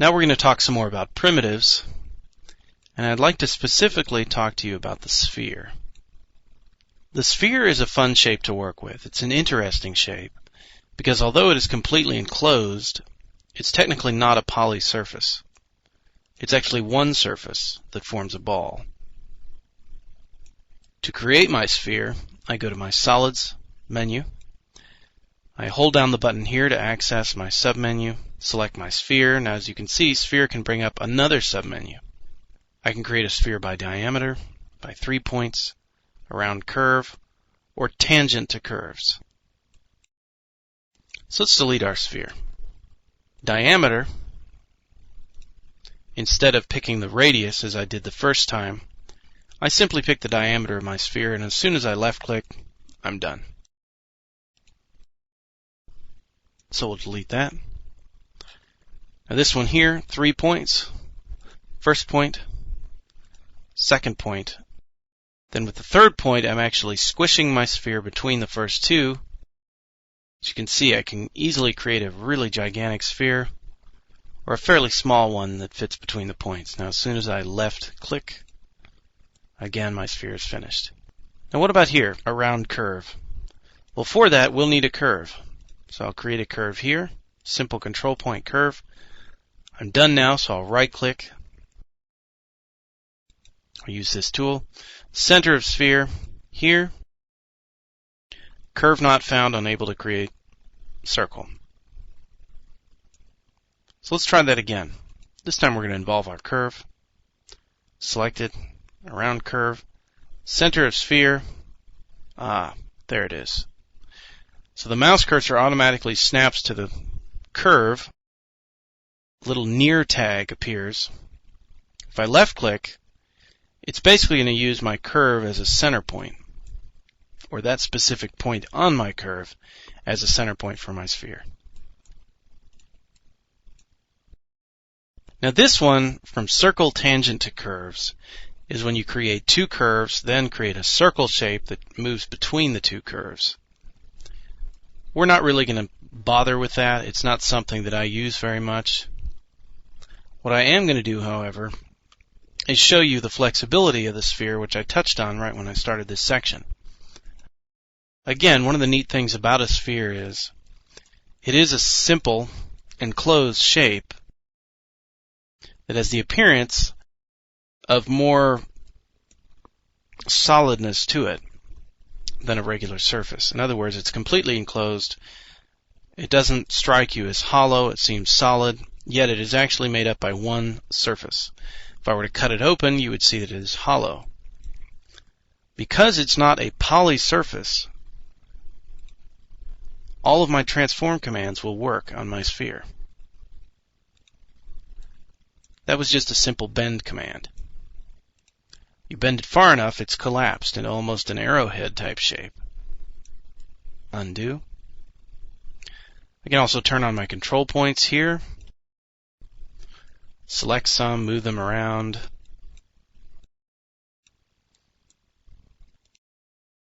Now we're going to talk some more about primitives, and I'd like to specifically talk to you about the sphere. The sphere is a fun shape to work with. It's an interesting shape because although it is completely enclosed, it's technically not a poly surface. It's actually one surface that forms a ball. To create my sphere, I go to my Solids menu. I hold down the button here to access my submenu, select my sphere. Now as you can see, sphere can bring up another submenu. I can create a sphere by diameter, by 3 points, around curve, or tangent to curves. So let's delete our sphere. Diameter, instead of picking the radius as I did the first time, I simply pick the diameter of my sphere, and as soon as I left click, I'm done. So we'll delete that. Now this one here, 3 points. First point, second point. Then with the third point, I'm actually squishing my sphere between the first two. As you can see, I can easily create a really gigantic sphere or a fairly small one that fits between the points. Now as soon as I left click, again my sphere is finished. Now what about here, a round curve? Well, for that we'll need a curve. So I'll create a curve here, simple control point curve. I'm done now, so I'll right click. I'll use this tool. Center of sphere here. Curve not found, unable to create circle. So let's try that again. This time we're going to involve our curve. Select it, around curve. Center of sphere. There it is. So the mouse cursor automatically snaps to the curve. A little near tag appears. If I left click, it's basically going to use my curve as a center point, or that specific point on my curve as a center point for my sphere. Now this one, from circle tangent to curves, is when you create two curves, then create a circle shape that moves between the two curves. We're not really going to bother with that. It's not something that I use very much. What I am going to do, however, is show you the flexibility of the sphere, which I touched on right when I started this section. Again, one of the neat things about a sphere is it is a simple enclosed shape that has the appearance of more solidness to it than a regular surface. In other words, it's completely enclosed. It doesn't strike you as hollow. It seems solid, yet it is actually made up by one surface. If I were to cut it open, you would see that it is hollow. Because it's not a poly surface, all of my transform commands will work on my sphere. That was just a simple bend command. You bend it far enough, it's collapsed into almost an arrowhead type shape. Undo. I can also turn on my control points here. Select some, move them around.